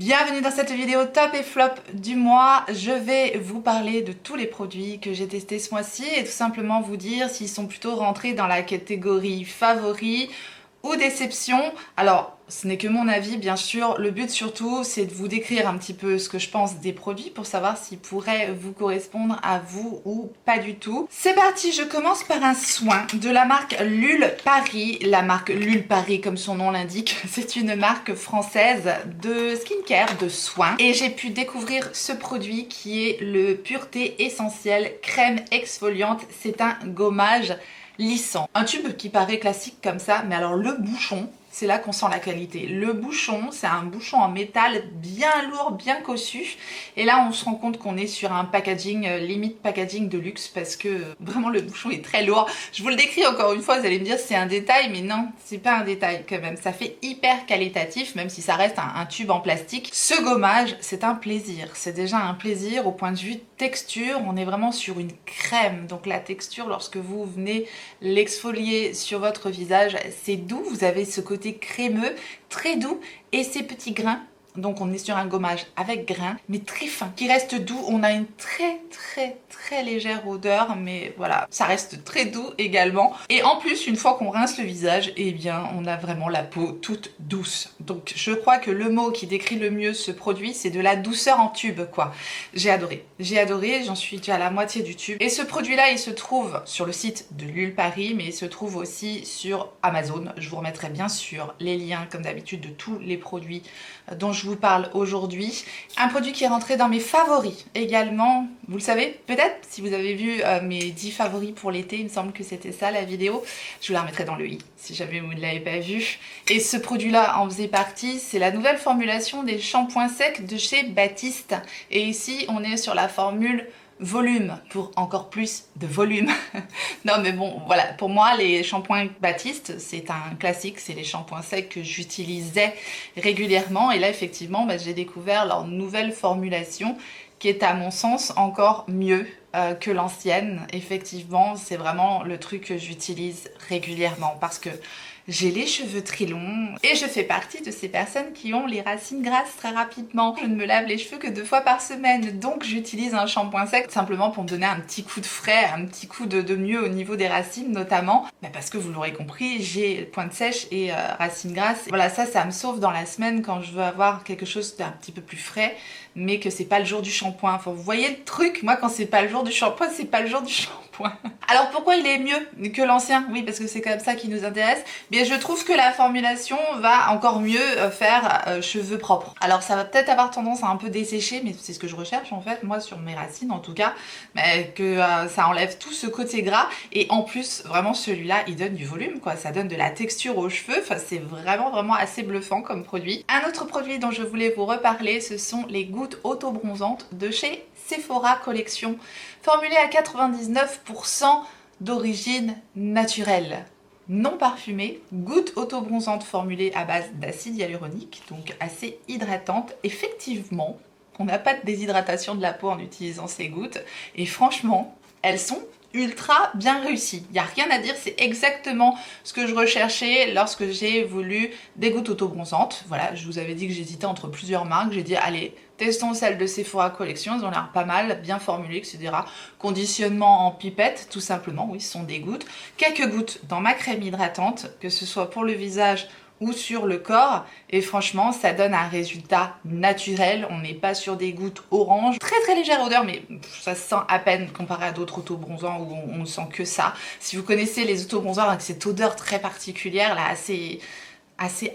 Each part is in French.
Bienvenue dans cette vidéo top et flop du mois. Je vais vous parler de tous les produits que j'ai testés ce mois-ci et tout simplement vous dire s'ils sont plutôt rentrés dans la catégorie favoris ou déception. Alors, ce n'est que mon avis, bien sûr. Le but surtout, c'est de vous décrire un petit peu ce que je pense des produits pour savoir s'ils pourraient vous correspondre à vous ou pas du tout. C'est parti, je commence par un soin de la marque Lul Paris. La marque Lul Paris, comme son nom l'indique, c'est une marque française de skincare, de soins. Et j'ai pu découvrir ce produit qui est le Pureté Essentielle Crème Exfoliante. C'est un gommage lissant. Un tube qui paraît classique comme ça, mais alors le bouchon, c'est là qu'on sent la qualité. Le bouchon, c'est un bouchon en métal bien lourd, bien cossu. Et là, on se rend compte qu'on est sur un packaging, limite packaging de luxe, parce que vraiment le bouchon est très lourd. Je vous le décris encore une fois, vous allez me dire c'est un détail, mais non, c'est pas un détail quand même. Ça fait hyper qualitatif, même si ça reste un tube en plastique. Ce gommage, c'est un plaisir. C'est déjà un plaisir au point de vue texture. On est vraiment sur une crème. Donc la texture, lorsque vous venez l'exfolier sur votre visage, c'est doux. Vous avez ce côté crémeux, très doux, et ces petits grains. Donc on est sur un gommage avec grains, mais très fin, qui reste doux. On a une très légère odeur, mais voilà, ça reste très doux également. Et en plus, une fois qu'on rince le visage, eh bien, on a vraiment la peau toute douce. Donc je crois que le mot qui décrit le mieux ce produit, c'est de la douceur en tube, quoi. J'ai adoré, j'en suis déjà à la moitié du tube. Et ce produit-là, il se trouve sur le site de Lul Paris, mais il se trouve aussi sur Amazon. Je vous remettrai bien sûr les liens, comme d'habitude, de tous les produits dont je vous parle aujourd'hui. Un produit qui est rentré dans mes favoris également. Vous le savez peut-être, si vous avez vu mes 10 favoris pour l'été, il me semble que c'était ça la vidéo. Je vous la remettrai dans le i, si jamais vous ne l'avez pas vu. Et ce produit-là en faisait partie. C'est la nouvelle formulation des shampoings secs de chez Baptiste. Et ici, on est sur la formule volume, pour encore plus de volume. Non mais bon, voilà, pour moi les shampoings Baptiste, c'est un classique, c'est les shampoings secs que j'utilisais régulièrement, et là effectivement j'ai découvert leur nouvelle formulation qui est à mon sens encore mieux que l'ancienne. Effectivement, c'est vraiment le truc que j'utilise régulièrement parce que j'ai les cheveux très longs et je fais partie de ces personnes qui ont les racines grasses très rapidement. Je ne me lave les cheveux que 2 fois par semaine, donc j'utilise un shampoing sec simplement pour me donner un petit coup de frais, un petit coup de mieux au niveau des racines notamment. Parce que vous l'aurez compris, j'ai pointe sèche et racines grasses. Voilà, ça me sauve dans la semaine quand je veux avoir quelque chose d'un petit peu plus frais, mais que c'est pas le jour du shampoing. Enfin, vous voyez le truc, moi quand c'est pas le jour du shampoing, c'est pas le jour du shampoing. Alors pourquoi il est mieux que l'ancien? Oui, parce que c'est comme ça qui nous intéresse. Bien, je trouve que la formulation va encore mieux faire cheveux propres. Alors ça va peut-être avoir tendance à un peu dessécher, mais c'est ce que je recherche en fait, moi sur mes racines en tout cas, mais que ça enlève tout ce côté gras, et en plus vraiment celui-là il donne du volume quoi, ça donne de la texture aux cheveux, enfin c'est vraiment assez bluffant comme produit. Un autre produit dont je voulais vous reparler, ce sont les gouttes auto-bronzantes de chez Sephora Collection, formulées à 99% d'origine naturelle, non parfumée, gouttes auto-bronzantes formulées à base d'acide hyaluronique, donc assez hydratante. Effectivement, on n'a pas de déshydratation de la peau en utilisant ces gouttes, et franchement, elles sont ultra bien réussies. Il n'y a rien à dire, c'est exactement ce que je recherchais lorsque j'ai voulu des gouttes auto-bronzantes. Voilà, je vous avais dit que j'hésitais entre plusieurs marques, j'ai dit allez, testons celle de Sephora Collection, elles ont l'air pas mal, bien formulées, etc. Conditionnement en pipette, tout simplement, oui, ce sont des gouttes. Quelques gouttes dans ma crème hydratante, que ce soit pour le visage ou sur le corps, et franchement ça donne un résultat naturel. On n'est pas sur des gouttes orange, très légère odeur, mais ça se sent à peine comparé à d'autres auto-bronzants où on ne sent que ça. Si vous connaissez les auto-bronzants avec cette odeur très particulière là, assez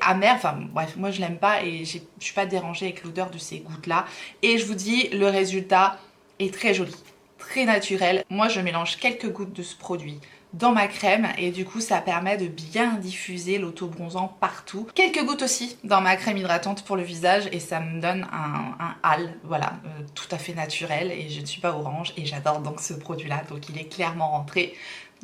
amère, enfin bref, moi je l'aime pas et je suis pas dérangée avec l'odeur de ces gouttes là, et je vous dis le résultat est très joli, très naturel. Moi je mélange quelques gouttes de ce produit dans ma crème et du coup ça permet de bien diffuser l'auto-bronzant partout. Quelques gouttes aussi dans ma crème hydratante pour le visage et ça me donne un hâle, voilà, tout à fait naturel, et je ne suis pas orange et j'adore donc ce produit là, donc il est clairement rentré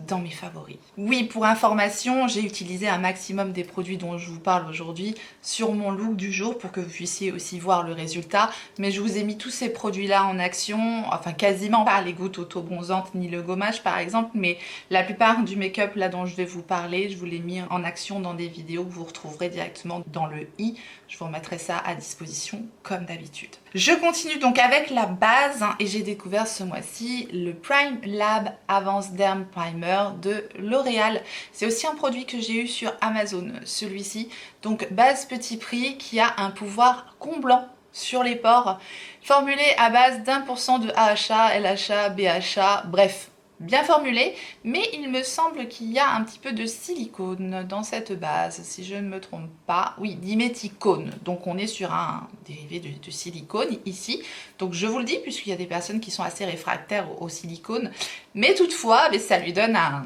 dans mes favoris. Oui, pour information, j'ai utilisé un maximum des produits dont je vous parle aujourd'hui sur mon look du jour pour que vous puissiez aussi voir le résultat. Mais je vous ai mis tous ces produits-là en action, enfin quasiment pas les gouttes auto-bronzantes ni le gommage par exemple, mais la plupart du make-up là dont je vais vous parler, je vous l'ai mis en action dans des vidéos que vous retrouverez directement dans le i. Je vous remettrai ça à disposition comme d'habitude. Je continue donc avec la base et j'ai découvert ce mois-ci le Prime Lab Avance Derm Primer de L'Oréal. C'est aussi un produit que j'ai eu sur Amazon, celui-ci. Donc base petit prix qui a un pouvoir comblant sur les pores, formulé à base d'1% de AHA, LHA, BHA, bref. Bien formulé, mais il me semble qu'il y a un petit peu de silicone dans cette base, si je ne me trompe pas. Oui, diméthicone, donc on est sur un dérivé de silicone ici. Donc je vous le dis, puisqu'il y a des personnes qui sont assez réfractaires au silicone, mais toutefois, ça lui donne un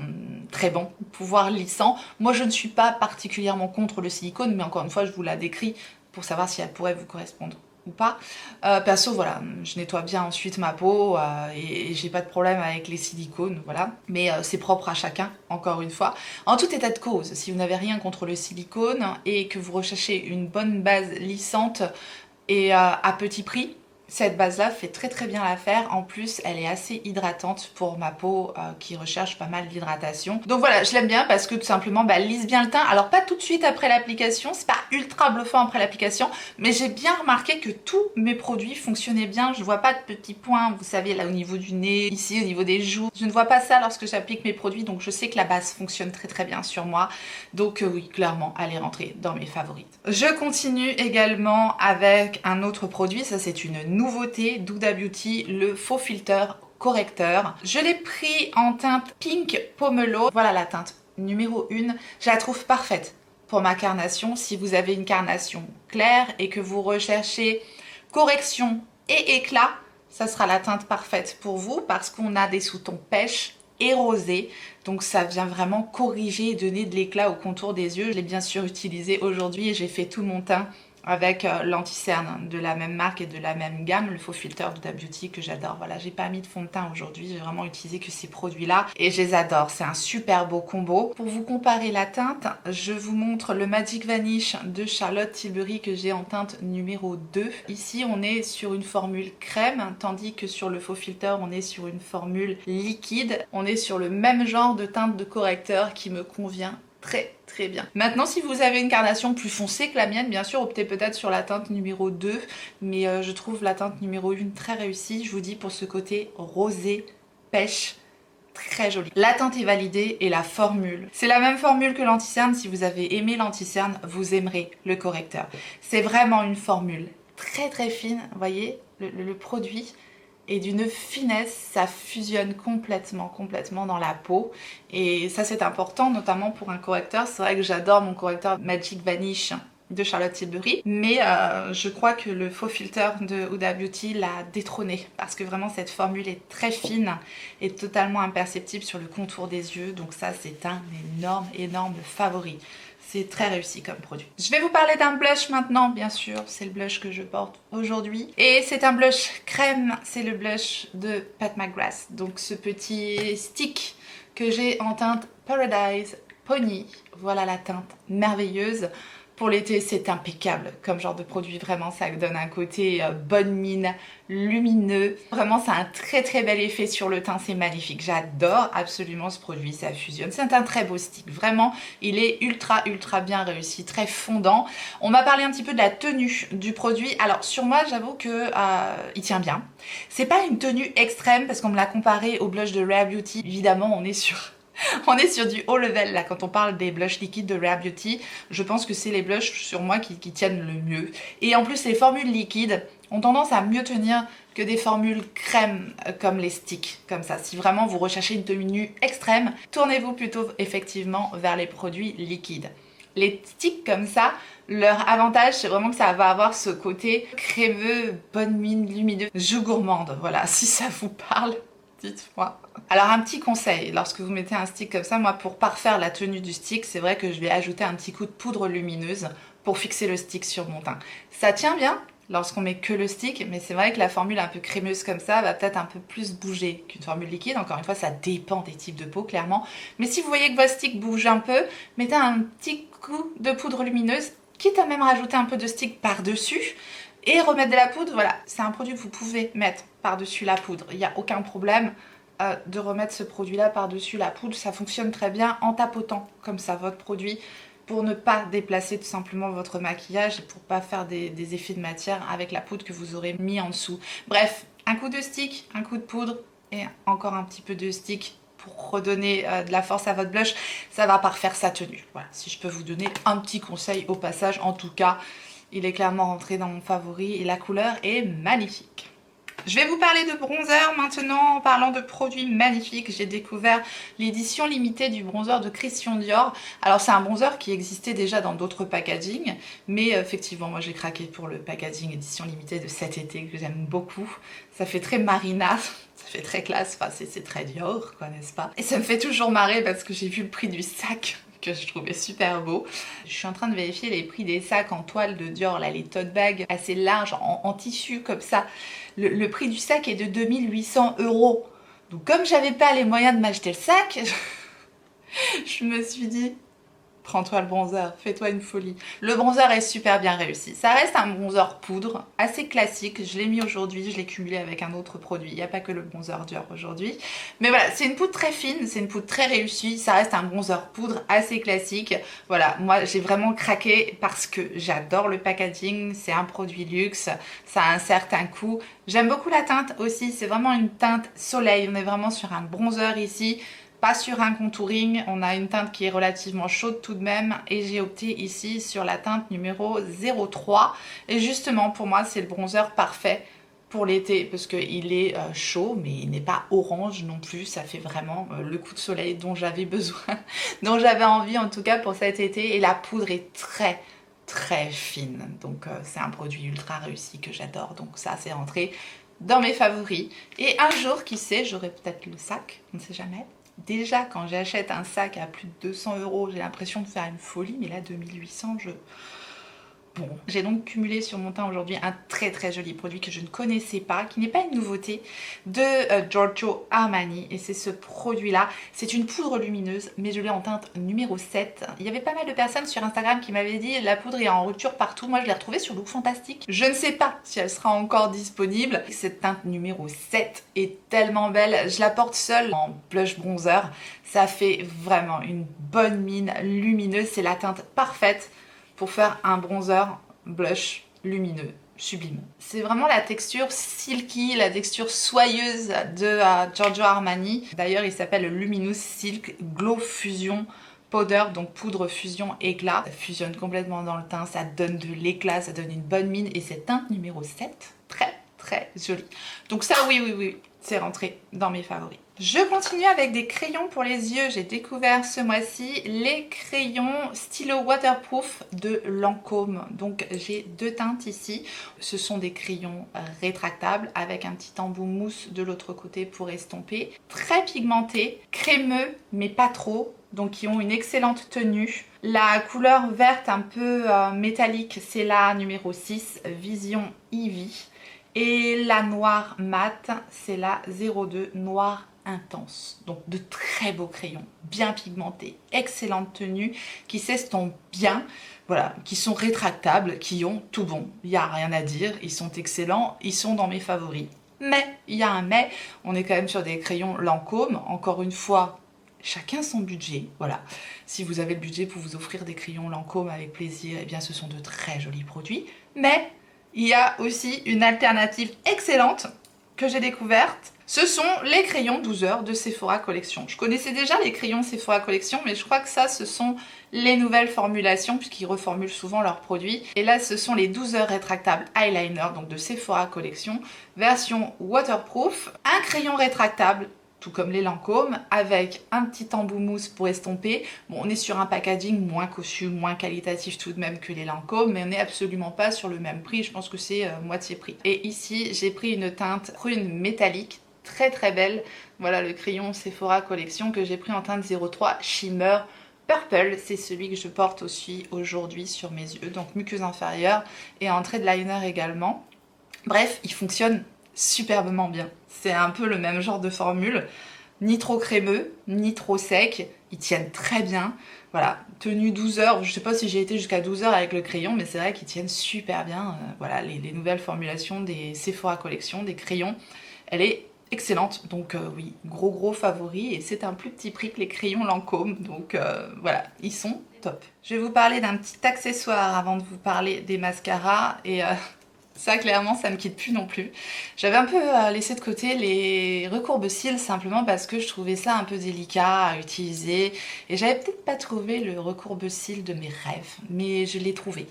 très bon pouvoir lissant. Moi, je ne suis pas particulièrement contre le silicone, mais encore une fois, je vous la décris pour savoir si elle pourrait vous correspondre ou pas. Perso, voilà, je nettoie bien ensuite ma peau et j'ai pas de problème avec les silicones, voilà. Mais c'est propre à chacun, encore une fois. En tout état de cause, si vous n'avez rien contre le silicone et que vous recherchez une bonne base lissante et à petit prix, cette base-là fait très bien l'affaire. En plus, elle est assez hydratante pour ma peau qui recherche pas mal d'hydratation. Donc voilà, je l'aime bien parce que tout simplement, elle lisse bien le teint. Alors pas tout de suite après l'application, c'est pas ultra bluffant après l'application, mais j'ai bien remarqué que tous mes produits fonctionnaient bien. Je vois pas de petits points, vous savez, là au niveau du nez, ici au niveau des joues. Je ne vois pas ça lorsque j'applique mes produits, donc je sais que la base fonctionne très bien sur moi. Donc oui, clairement, elle est rentrée dans mes favorites. Je continue également avec un autre produit, ça c'est une nouveauté d'Huda Beauty, le faux filter correcteur. Je l'ai pris en teinte Pink Pomelo. Voilà la teinte numéro 1. Je la trouve parfaite pour ma carnation. Si vous avez une carnation claire et que vous recherchez correction et éclat, ça sera la teinte parfaite pour vous parce qu'on a des sous-tons pêche et rosé. Donc ça vient vraiment corriger et donner de l'éclat au contour des yeux. Je l'ai bien sûr utilisé aujourd'hui et j'ai fait tout mon teint avec l'anti-cerne de la même marque et de la même gamme, le faux filter d'Huda Beauty que j'adore. Voilà, j'ai pas mis de fond de teint aujourd'hui, j'ai vraiment utilisé que ces produits-là et je les adore. C'est un super beau combo. Pour vous comparer la teinte, je vous montre le Magic Vanish de Charlotte Tilbury que j'ai en teinte numéro 2. Ici, on est sur une formule crème, tandis que sur le faux filter, on est sur une formule liquide. On est sur le même genre de teinte de correcteur qui me convient très bien. Maintenant, si vous avez une carnation plus foncée que la mienne, bien sûr, optez peut-être sur la teinte numéro 2, mais je trouve la teinte numéro 1 très réussie, je vous dis, pour ce côté rosé, pêche, très joli. La teinte est validée et la formule, c'est la même formule que l'anti-cerne. Si vous avez aimé l'anti-cerne, vous aimerez le correcteur. C'est vraiment une formule très fine, vous voyez, le produit et d'une finesse, ça fusionne complètement dans la peau et ça c'est important, notamment pour un correcteur. C'est vrai que j'adore mon correcteur Magic Vanish de Charlotte Tilbury, mais je crois que le faux filter de Huda Beauty l'a détrôné parce que vraiment cette formule est très fine et totalement imperceptible sur le contour des yeux, donc ça c'est un énorme favori. C'est très réussi comme produit. Je vais vous parler d'un blush maintenant, bien sûr, c'est le blush que je porte aujourd'hui. Et c'est un blush crème, c'est le blush de Pat McGrath. Donc ce petit stick que j'ai en teinte Paradise Pony. Voilà la teinte merveilleuse. Pour l'été, c'est impeccable comme genre de produit. Vraiment, ça donne un côté bonne mine, lumineux. Vraiment, ça a un très bel effet sur le teint. C'est magnifique. J'adore absolument ce produit. Ça fusionne. C'est un très beau stick. Vraiment, il est ultra bien réussi. Très fondant. On m'a parlé un petit peu de la tenue du produit. Alors, sur moi, j'avoue que il tient bien. C'est pas une tenue extrême parce qu'on me l'a comparé au blush de Rare Beauty. Évidemment, on est sur du haut level là quand on parle des blushs liquides de Rare Beauty. Je pense que c'est les blushs sur moi qui tiennent le mieux. Et en plus les formules liquides ont tendance à mieux tenir que des formules crème comme les sticks, comme ça. Si vraiment vous recherchez une tenue extrême, tournez-vous plutôt effectivement vers les produits liquides. Les sticks comme ça, leur avantage c'est vraiment que ça va avoir ce côté crémeux, bonne mine, lumineux, joue gourmande. Voilà, si ça vous parle, dites-moi. Alors un petit conseil, lorsque vous mettez un stick comme ça, moi pour parfaire la tenue du stick, c'est vrai que je vais ajouter un petit coup de poudre lumineuse pour fixer le stick sur mon teint. Ça tient bien, lorsqu'on met que le stick, mais c'est vrai que la formule un peu crémeuse comme ça va peut-être un peu plus bouger qu'une formule liquide. Encore une fois, ça dépend des types de peau, clairement. Mais si vous voyez que votre stick bouge un peu, mettez un petit coup de poudre lumineuse, quitte à même rajouter un peu de stick par-dessus, et remettre de la poudre. Voilà, c'est un produit que vous pouvez mettre par-dessus la poudre. Il n'y a aucun problème de remettre ce produit-là par-dessus la poudre. Ça fonctionne très bien en tapotant comme ça votre produit, pour ne pas déplacer tout simplement votre maquillage et pour pas faire des effets de matière avec la poudre que vous aurez mis en dessous. Bref, un coup de stick, un coup de poudre et encore un petit peu de stick pour redonner de la force à votre blush. Ça va parfaire sa tenue. Voilà, si je peux vous donner un petit conseil au passage, en tout cas, il est clairement rentré dans mon favori et la couleur est magnifique. Je vais vous parler de bronzer maintenant en parlant de produits magnifiques. J'ai découvert l'édition limitée du bronzer de Christian Dior. Alors c'est un bronzer qui existait déjà dans d'autres packaging, mais effectivement moi j'ai craqué pour le packaging édition limitée de cet été que j'aime beaucoup. Ça fait très Marina, ça fait très classe, enfin c'est très Dior quoi, n'est-ce pas? Et ça me fait toujours marrer parce que j'ai vu le prix du sac que je trouvais super beau. Je suis en train de vérifier les prix des sacs en toile de Dior, là, les tote bags assez larges en tissu comme ça. Le prix du sac est de 2800 €. Donc comme j'avais pas les moyens de m'acheter le sac, je me suis dit, prends-toi le bronzer, fais-toi une folie. Le bronzer est super bien réussi. Ça reste un bronzer poudre, assez classique. Je l'ai mis aujourd'hui, je l'ai cumulé avec un autre produit. Il n'y a pas que le bronzer Dior aujourd'hui. Mais voilà, c'est une poudre très fine, c'est une poudre très réussie. Ça reste un bronzer poudre assez classique. Voilà, moi j'ai vraiment craqué parce que j'adore le packaging. C'est un produit luxe, ça a un certain coût. J'aime beaucoup la teinte aussi, c'est vraiment une teinte soleil. On est vraiment sur un bronzer ici. Pas sur un contouring, on a une teinte qui est relativement chaude tout de même et j'ai opté ici sur la teinte numéro 03 et justement pour moi c'est le bronzer parfait pour l'été parce qu'il est chaud mais il n'est pas orange non plus, ça fait vraiment le coup de soleil dont j'avais besoin, dont j'avais envie en tout cas pour cet été et la poudre est très fine donc c'est un produit ultra réussi que j'adore donc ça c'est rentré dans mes favoris et un jour qui sait j'aurai peut-être le sac, on ne sait jamais. Déjà, quand j'achète un sac à plus de 200 €, j'ai l'impression de faire une folie, mais là, 2800, Bon, j'ai donc cumulé sur mon teint aujourd'hui un très joli produit que je ne connaissais pas, qui n'est pas une nouveauté, de Giorgio Armani. Et c'est ce produit-là. C'est une poudre lumineuse, mais je l'ai en teinte numéro 7. Il y avait pas mal de personnes sur Instagram qui m'avaient dit la poudre est en rupture partout. Moi, je l'ai retrouvée sur Look Fantastique. Je ne sais pas si elle sera encore disponible. Cette teinte numéro 7 est tellement belle. Je la porte seule en blush bronzer. Ça fait vraiment une bonne mine lumineuse. C'est la teinte parfaite pour faire un bronzer blush lumineux, sublime. C'est vraiment la texture silky, la texture soyeuse de Giorgio Armani. D'ailleurs, il s'appelle le Luminous Silk Glow Fusion Powder, donc poudre fusion éclat. Ça fusionne complètement dans le teint, ça donne de l'éclat, ça donne une bonne mine. Et cette teinte numéro 7, très jolie. Donc ça, oui, c'est rentré dans mes favoris. Je continue avec des crayons pour les yeux. J'ai découvert ce mois-ci les crayons stylo waterproof de Lancôme. Donc j'ai deux teintes ici. Ce sont des crayons rétractables avec un petit embout mousse de l'autre côté pour estomper. Très pigmentés, crémeux mais pas trop. Donc qui ont une excellente tenue. La couleur verte un peu métallique, c'est la numéro 6, Vision Ivy. Et la noire mat, c'est la 02 noir intense. Donc de très beaux crayons, bien pigmentés, excellente tenue, qui s'estompent bien, voilà, qui sont rétractables, qui ont tout bon. Il n'y a rien à dire, ils sont excellents, ils sont dans mes favoris. Mais, il y a un mais, on est quand même sur des crayons Lancôme, encore une fois, chacun son budget, voilà. Si vous avez le budget pour vous offrir des crayons Lancôme avec plaisir, eh bien ce sont de très jolis produits. Mais il y a aussi une alternative excellente que j'ai découverte. Ce sont les crayons 12 heures de Sephora Collection. Je connaissais déjà les crayons Sephora Collection, mais je crois que ça, ce sont les nouvelles formulations, puisqu'ils reformulent souvent leurs produits. Et là, ce sont les 12 heures rétractables eyeliner, donc de Sephora Collection, version waterproof. Un crayon rétractable, tout comme les Lancôme, avec un petit embout mousse pour estomper. Bon, on est sur un packaging moins cossu, moins qualitatif tout de même que les Lancôme, mais on n'est absolument pas sur le même prix, je pense que c'est moitié prix. Et ici, j'ai pris une teinte prune métallique, très belle. Voilà le crayon Sephora Collection que j'ai pris en teinte 03 Shimmer Purple, c'est celui que je porte aussi aujourd'hui sur mes yeux, donc muqueuse inférieure et entrée de liner également. Bref, il fonctionne superbement bien. C'est un peu le même genre de formule, ni trop crémeux, ni trop sec, ils tiennent très bien. Voilà, tenue 12 heures, je sais pas si j'ai été jusqu'à 12 heures avec le crayon, mais c'est vrai qu'ils tiennent super bien. Voilà, les nouvelles formulations des Sephora Collection, des crayons, elle est excellente, donc oui, gros favori, et c'est un plus petit prix que les crayons Lancôme, donc voilà, ils sont top. Je vais vous parler d'un petit accessoire avant de vous parler des mascaras, et ça clairement ça me quitte plus non plus. J'avais un peu laissé de côté les recourbe-cils simplement parce que je trouvais ça un peu délicat à utiliser et j'avais peut-être pas trouvé le recourbe-cils de mes rêves, mais je l'ai trouvé.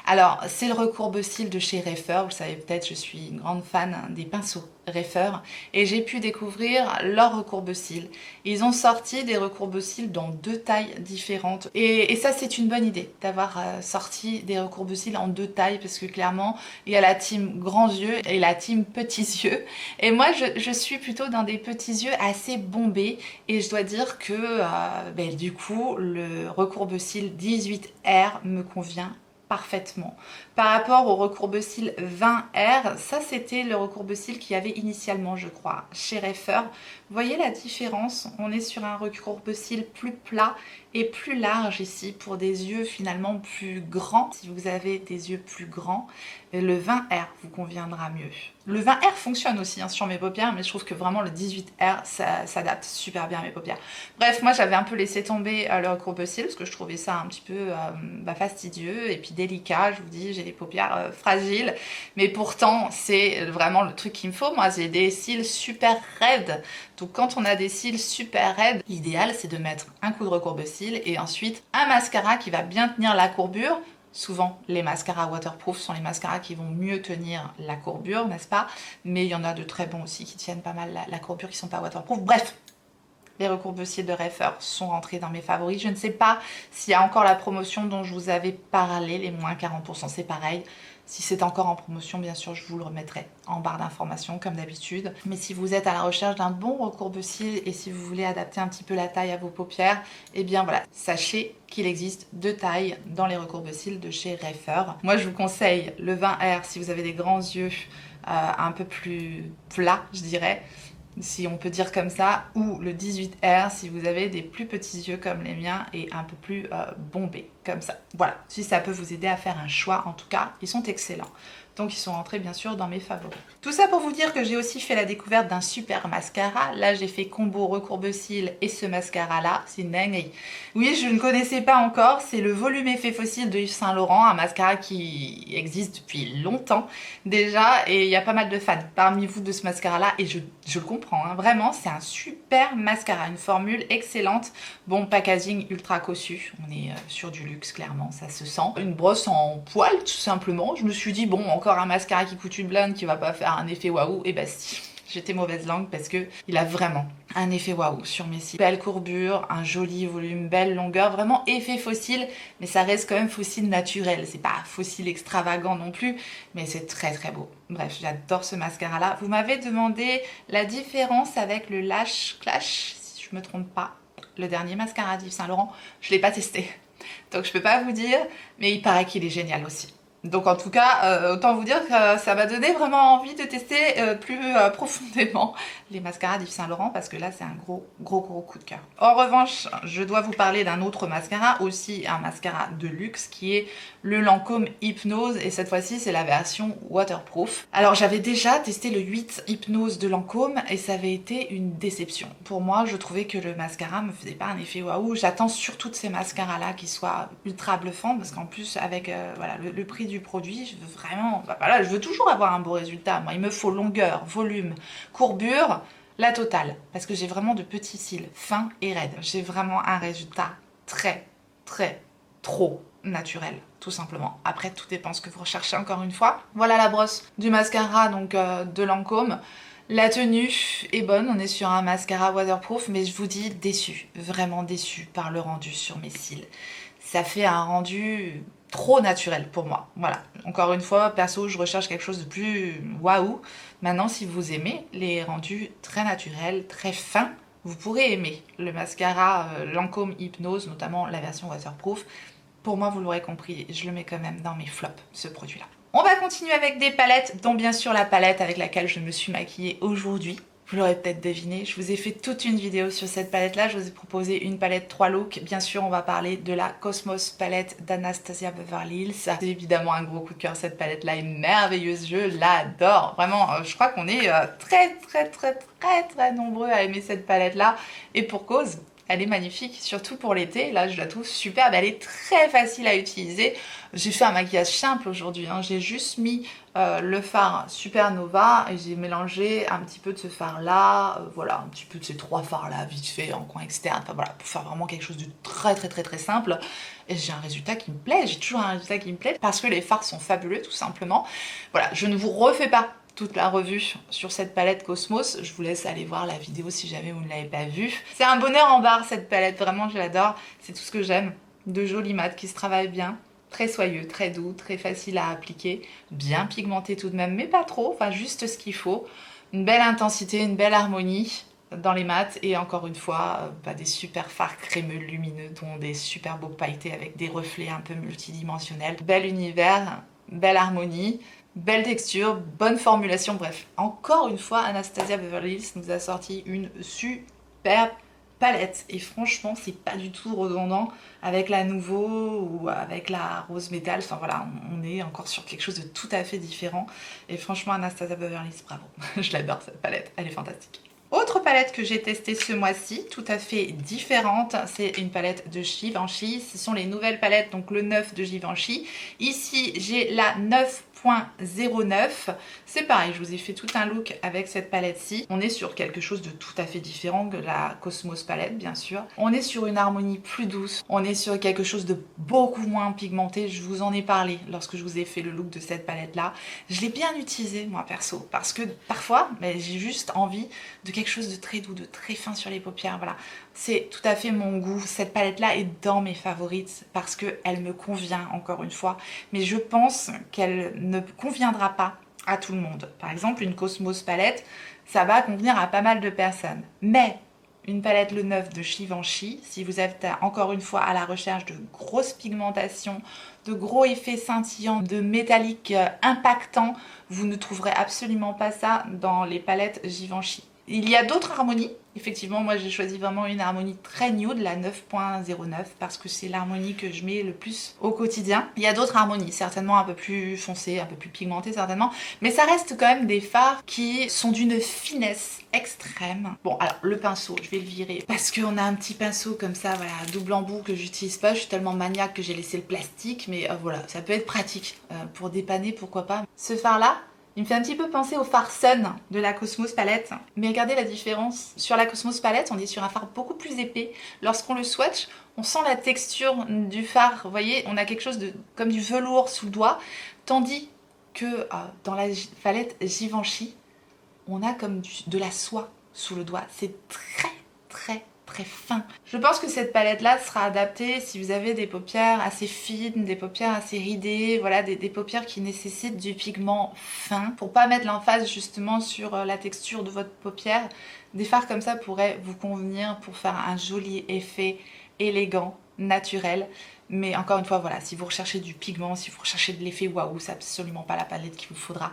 Alors c'est le recourbe-cils de chez Reifer, vous le savez peut-être, je suis une grande fan des pinceaux Reifer et j'ai pu découvrir leur recourbe-cils. Ils ont sorti des recourbe-cils dans 2 tailles différentes et ça c'est une bonne idée d'avoir sorti des recourbe-cils en 2 tailles parce que clairement il y a la team grands yeux et la team petits yeux et moi je suis plutôt dans des petits yeux assez bombés et je dois dire que du coup le recourbe-cils 18R me convient parfaitement. Par rapport au recourbe-cils 20R, ça c'était le recourbe-cils qu'il y avait initialement je crois chez Reifer. Vous voyez la différence? On est sur un recourbe-cils plus plat et plus large ici pour des yeux finalement plus grands. Si vous avez des yeux plus grands, le 20R vous conviendra mieux. Le 20R fonctionne aussi sur mes paupières, mais je trouve que vraiment le 18R ça s'adapte super bien à mes paupières. Bref, moi j'avais un peu laissé tomber le recourbe-cils parce que je trouvais ça un petit peu fastidieux et puis délicat. Je vous dis, j'ai des paupières fragiles, mais pourtant c'est vraiment le truc qu'il me faut. Moi j'ai des cils super raides, donc quand on a des cils super raides, l'idéal c'est de mettre un coup de recourbe-cils et ensuite un mascara qui va bien tenir la courbure. Souvent, les mascaras waterproof sont les mascaras qui vont mieux tenir la courbure, n'est-ce pas? Mais il y en a de très bons aussi qui tiennent pas mal la courbure, qui sont pas waterproof. Bref, les recourbe-cils de Reifer sont rentrés dans mes favoris. Je ne sais pas s'il y a encore la promotion dont je vous avais parlé, les moins 40%, c'est pareil. Si c'est encore en promotion, bien sûr, je vous le remettrai en barre d'informations comme d'habitude. Mais si vous êtes à la recherche d'un bon recourbe-cils et si vous voulez adapter un petit peu la taille à vos paupières, eh bien voilà, sachez qu'il existe 2 tailles dans les recourbe-cils de chez Reifer. Moi, je vous conseille le 20R si vous avez des grands yeux un peu plus plats, je dirais, si on peut dire comme ça, ou le 18R si vous avez des plus petits yeux comme les miens et un peu plus bombés, comme ça. Voilà, si ça peut vous aider à faire un choix, en tout cas, ils sont excellents. Donc ils sont rentrés bien sûr dans mes favoris. Tout ça pour vous dire que j'ai aussi fait la découverte d'un super mascara. Là j'ai fait combo recourbe-cils et ce mascara là, c'est une dinguerie. Oui, je ne connaissais pas encore, c'est le volume effet fossile de Yves Saint Laurent, un mascara qui existe depuis longtemps déjà et il y a pas mal de fans parmi vous de ce mascara là et je le comprends, hein. Vraiment c'est un super mascara, une formule excellente. Bon, packaging ultra cossu, on est sur du luxe clairement, ça se sent. Une brosse en poil tout simplement, je me suis dit bon, encore un mascara qui coûte une blinde qui va pas faire un effet waouh, et bah si, j'étais mauvaise langue parce que il a vraiment un effet waouh sur mes cils. Belle courbure, un joli volume, belle longueur, vraiment effet fossile, mais ça reste quand même fossile naturel, c'est pas fossile extravagant non plus, mais c'est très beau. Bref, j'adore ce mascara là. Vous m'avez demandé la différence avec le Lash Clash, si je me trompe pas, le dernier mascara d'Yves Saint Laurent, je l'ai pas testé, donc je peux pas vous dire, mais il paraît qu'il est génial aussi. Donc en tout cas, autant vous dire que ça m'a donné vraiment envie de tester plus profondément les mascaras d'Yves Saint Laurent parce que là c'est un gros coup de cœur. En revanche, je dois vous parler d'un autre mascara, aussi un mascara de luxe qui est le Lancôme Hypnose et cette fois-ci c'est la version waterproof. Alors j'avais déjà testé le 8 Hypnose de Lancôme et ça avait été une déception. Pour moi, je trouvais que le mascara me faisait pas un effet waouh. J'attends surtout de ces mascaras là qui soient ultra bluffants parce qu'en plus avec voilà, le prix du produit, je veux vraiment, voilà, je veux toujours avoir un beau résultat. Moi, il me faut longueur, volume, courbure, la totale, parce que j'ai vraiment de petits cils fins et raides. J'ai vraiment un résultat trop naturel, tout simplement. Après, tout dépend ce que vous recherchez encore une fois. Voilà la brosse du mascara donc de Lancôme. La tenue est bonne, on est sur un mascara waterproof, mais je vous dis déçue, vraiment déçue par le rendu sur mes cils. Ça fait un rendu trop naturel pour moi. Voilà, encore une fois, perso, je recherche quelque chose de plus waouh. Maintenant, si vous aimez les rendus très naturels, très fins, vous pourrez aimer le mascara Lancôme Hypnose, notamment la version waterproof. Pour moi, vous l'aurez compris, je le mets quand même dans mes flops, ce produit-là. On va continuer avec des palettes, dont bien sûr la palette avec laquelle je me suis maquillée aujourd'hui. Vous l'aurez peut-être deviné, je vous ai fait toute une vidéo sur cette palette-là. Je vous ai proposé une palette 3 looks. Bien sûr, on va parler de la Cosmos palette d'Anastasia Beverly Hills. C'est évidemment un gros coup de cœur, cette palette-là est merveilleuse, je l'adore. Vraiment, je crois qu'on est très nombreux à aimer cette palette-là. Et pour cause, elle est magnifique, surtout pour l'été. Là, je la trouve superbe. Elle est très facile à utiliser. J'ai fait un maquillage simple aujourd'hui. Hein. J'ai juste mis le fard Supernova et j'ai mélangé un petit peu de ce fard-là. Voilà, un petit peu de ces 3 fards-là, vite fait, en coin externe. Enfin voilà, pour faire vraiment quelque chose de très simple. Et j'ai un résultat qui me plaît. J'ai toujours un résultat qui me plaît parce que les fards sont fabuleux, tout simplement. Voilà, je ne vous refais pas toute la revue sur cette palette Cosmos. Je vous laisse aller voir la vidéo si jamais vous ne l'avez pas vue. C'est un bonheur en barre cette palette, vraiment je l'adore. C'est tout ce que j'aime. De jolis mats qui se travaillent bien. Très soyeux, très doux, très facile à appliquer. Bien pigmenté tout de même, mais pas trop. Enfin juste ce qu'il faut. Une belle intensité, une belle harmonie dans les mats. Et encore une fois, des super fards crémeux, lumineux, dont des super beaux pailletés avec des reflets un peu multidimensionnels. Bel univers, belle harmonie. Belle texture, bonne formulation, bref. Encore une fois, Anastasia Beverly Hills nous a sorti une superbe palette. Et franchement, c'est pas du tout redondant avec la Nouveau ou avec la Rose Métal. Enfin voilà, on est encore sur quelque chose de tout à fait différent. Et franchement, Anastasia Beverly Hills, bravo. Je l'adore cette palette, elle est fantastique. Autre palette que j'ai testée ce mois-ci, tout à fait différente, c'est une palette de Givenchy. Ce sont les nouvelles palettes, donc le 9 de Givenchy. Ici, j'ai la 9.09. C'est pareil, je vous ai fait tout un look avec cette palette-ci. On est sur quelque chose de tout à fait différent que la Cosmos palette, bien sûr. On est sur une harmonie plus douce. On est sur quelque chose de beaucoup moins pigmenté. Je vous en ai parlé lorsque je vous ai fait le look de cette palette-là. Je l'ai bien utilisé, moi, perso, parce que parfois, j'ai juste envie de quelque chose de très doux, de très fin sur les paupières. Voilà, c'est tout à fait mon goût. Cette palette-là est dans mes favorites parce qu'elle me convient, encore une fois. Mais je pense qu'elle ne conviendra pas à tout le monde. Par exemple, une Cosmos palette, ça va convenir à pas mal de personnes. Mais une palette le 9 de Givenchy, si vous êtes encore une fois à la recherche de grosses pigmentations, de gros effets scintillants, de métallique impactant, vous ne trouverez absolument pas ça dans les palettes Givenchy. Il y a d'autres harmonies. Effectivement, moi j'ai choisi vraiment une harmonie très nude, la 9.09, parce que c'est l'harmonie que je mets le plus au quotidien. Il y a d'autres harmonies, certainement un peu plus foncées, un peu plus pigmentées certainement, mais ça reste quand même des fards qui sont d'une finesse extrême. Bon, alors le pinceau, je vais le virer, parce qu'on a un petit pinceau comme ça, voilà, double embout que j'utilise pas. Je suis tellement maniaque que j'ai laissé le plastique, mais voilà, ça peut être pratique pour dépanner, pourquoi pas. Ce fard-là, il me fait un petit peu penser au fard Sun de la Cosmos palette. Mais regardez la différence. Sur la Cosmos palette, on est sur un fard beaucoup plus épais. Lorsqu'on le swatch, on sent la texture du fard. Vous voyez, on a quelque chose de comme du velours sous le doigt. Tandis que dans la palette Givenchy, on a comme de la soie sous le doigt. C'est très fin. Je pense que cette palette là sera adaptée si vous avez des paupières assez fines, des paupières assez ridées, voilà, des paupières qui nécessitent du pigment fin. Pour pas mettre l'emphase justement sur la texture de votre paupière, des fards comme ça pourraient vous convenir pour faire un joli effet élégant, naturel. Mais encore une fois, voilà, si vous recherchez du pigment, si vous recherchez de l'effet waouh, c'est absolument pas la palette qu'il vous faudra.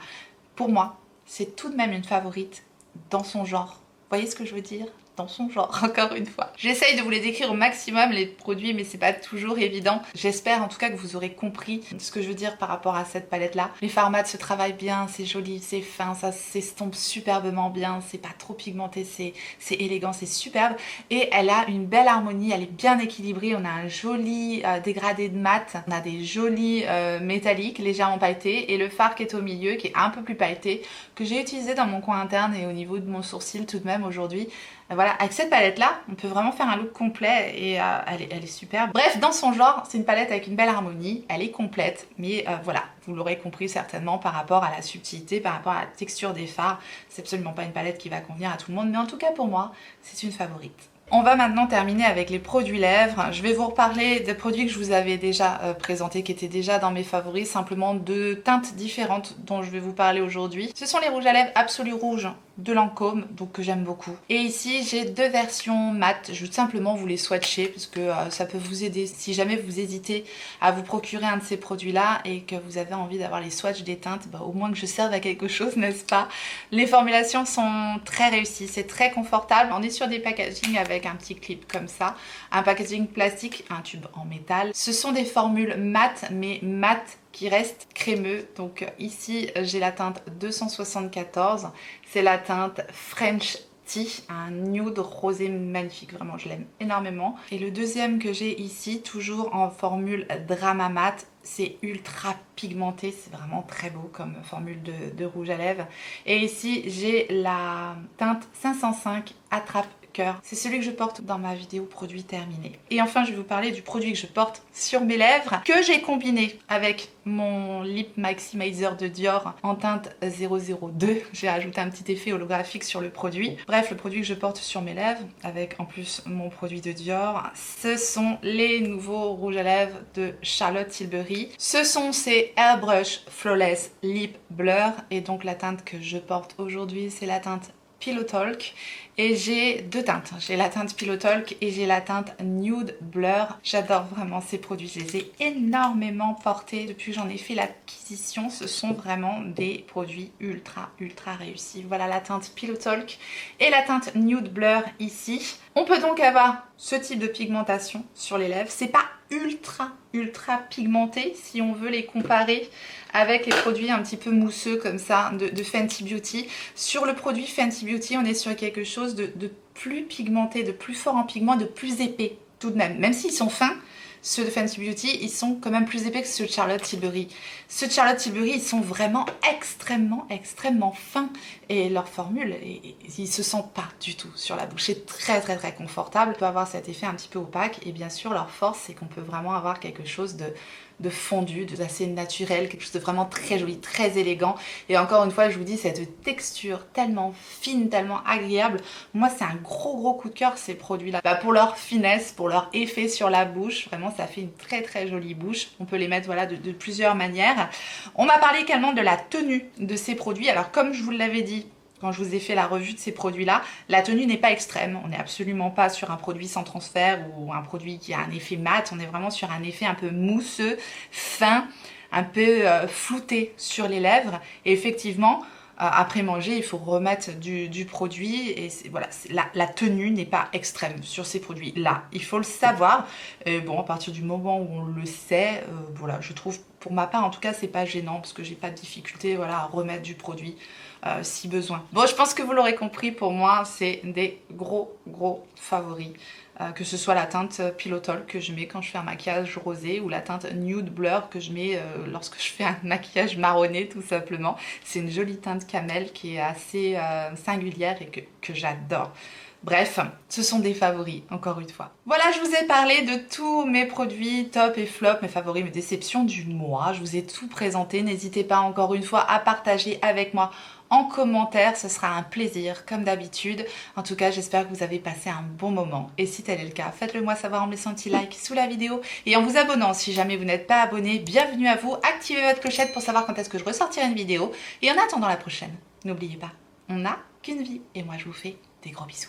Pour moi, c'est tout de même une favorite dans son genre. Vous voyez ce que je veux dire ? Dans son genre, encore une fois. J'essaye de vous les décrire au maximum les produits, mais c'est pas toujours évident. J'espère en tout cas que vous aurez compris ce que je veux dire par rapport à cette palette là. Les formats se travaillent bien, c'est joli, c'est fin, ça s'estompe superbement bien, c'est pas trop pigmenté, c'est élégant, c'est superbe. Et elle a une belle harmonie, elle est bien équilibrée, on a un joli dégradé de mat, on a des jolis métalliques légèrement pailletés et le fard qui est au milieu, qui est un peu plus pailleté, que j'ai utilisé dans mon coin interne et au niveau de mon sourcil tout de même aujourd'hui. Voilà, avec cette palette là, on peut vraiment faire un look complet et elle est superbe. Bref, dans son genre, c'est une palette avec une belle harmonie, elle est complète, mais voilà, vous l'aurez compris certainement par rapport à la subtilité, par rapport à la texture des fards. C'est absolument pas une palette qui va convenir à tout le monde, mais en tout cas pour moi, c'est une favorite. On va maintenant terminer avec les produits lèvres. Je vais vous reparler des produits que je vous avais déjà présentés, qui étaient déjà dans mes favoris, simplement deux teintes différentes dont je vais vous parler aujourd'hui. Ce sont les rouges à lèvres Absolu Rouge de Lancôme, donc que j'aime beaucoup. Et ici j'ai deux versions mat, je veux simplement vous les swatcher parce que ça peut vous aider si jamais vous hésitez à vous procurer un de ces produits là et que vous avez envie d'avoir les swatchs des teintes, bah, au moins que je serve à quelque chose, n'est-ce pas? Les formulations sont très réussies, c'est très confortable. On est sur des packaging avec un petit clip comme ça, un packaging plastique, un tube en métal. Ce sont des formules mat, mais mat qui reste crémeux. Donc ici j'ai la teinte 274, c'est la teinte French Tea, un nude rosé magnifique, vraiment je l'aime énormément. Et le deuxième que j'ai ici, toujours en formule Drama Mat, c'est ultra pigmenté, c'est vraiment très beau comme formule de rouge à lèvres. Et ici j'ai la teinte 505 Attrape Cœur, c'est celui que je porte dans ma vidéo produit terminé. Et enfin je vais vous parler du produit que je porte sur mes lèvres, que j'ai combiné avec mon Lip Maximizer de Dior en teinte 002. J'ai rajouté un petit effet holographique sur le produit. Bref, le produit que je porte sur mes lèvres, avec en plus mon produit de Dior, ce sont les nouveaux rouges à lèvres de Charlotte Tilbury. Ce sont ces Airbrush Flawless Lip Blur, et donc la teinte que je porte aujourd'hui, c'est la teinte Pillow Talk. Et j'ai deux teintes, j'ai la teinte Pillow Talk et j'ai la teinte Nude Blur. J'adore vraiment ces produits, je les ai énormément portés depuis que j'en ai fait l'acquisition. Ce sont vraiment des produits ultra réussis. Voilà la teinte Pillow Talk et la teinte Nude Blur ici. On peut donc avoir ce type de pigmentation sur les lèvres. C'est pas ultra pigmenté si on veut les comparer avec les produits un petit peu mousseux comme ça de Fenty Beauty. Sur le produit Fenty Beauty, on est sur quelque chose de plus pigmenté, de plus fort en pigment, de plus épais tout de même. Même s'ils sont fins, ceux de Fenty Beauty, ils sont quand même plus épais que ceux de Charlotte Tilbury. Ceux de Charlotte Tilbury, ils sont vraiment extrêmement fins. Et leur formule, ils se sentent pas du tout sur la bouche. C'est très confortable. On peut avoir cet effet un petit peu opaque. Et bien sûr, leur force, c'est qu'on peut vraiment avoir quelque chose de fondu, d'assez naturel, quelque chose de vraiment très joli, très élégant. Et encore une fois, je vous dis, cette texture tellement fine, tellement agréable. Moi, c'est un gros coup de cœur, ces produits-là. Bah, pour leur finesse, pour leur effet sur la bouche, vraiment, ça fait une très jolie bouche. On peut les mettre voilà, de plusieurs manières. On m'a parlé également de la tenue de ces produits. Alors, comme je vous l'avais dit, quand je vous ai fait la revue de ces produits-là, la tenue n'est pas extrême. On n'est absolument pas sur un produit sans transfert ou un produit qui a un effet mat. On est vraiment sur un effet un peu mousseux, fin, un peu flouté sur les lèvres. Et effectivement, après manger, il faut remettre du produit. Et voilà, la tenue n'est pas extrême sur ces produits-là. Il faut le savoir. Et bon, à partir du moment où on le sait, voilà, je trouve, pour ma part en tout cas, c'est pas gênant parce que j'ai pas de difficulté voilà, à remettre du produit. Si besoin. Bon, je pense que vous l'aurez compris, pour moi, c'est des gros favoris. Que ce soit la teinte Pillow Talk que je mets quand je fais un maquillage rosé ou la teinte Nude Blur que je mets lorsque je fais un maquillage marronné tout simplement. C'est une jolie teinte camel qui est assez singulière et que j'adore. Bref, ce sont des favoris, encore une fois. Voilà, je vous ai parlé de tous mes produits top et flop, mes favoris, mes déceptions du mois. Je vous ai tout présenté. N'hésitez pas encore une fois à partager avec moi en commentaire, ce sera un plaisir comme d'habitude. En tout cas, j'espère que vous avez passé un bon moment. Et si tel est le cas, faites-le moi savoir en me laissant un petit like sous la vidéo et en vous abonnant si jamais vous n'êtes pas abonné. Bienvenue à vous, activez votre clochette pour savoir quand est-ce que je ressortirai une vidéo. Et en attendant la prochaine, n'oubliez pas, on n'a qu'une vie et moi je vous fais des gros bisous.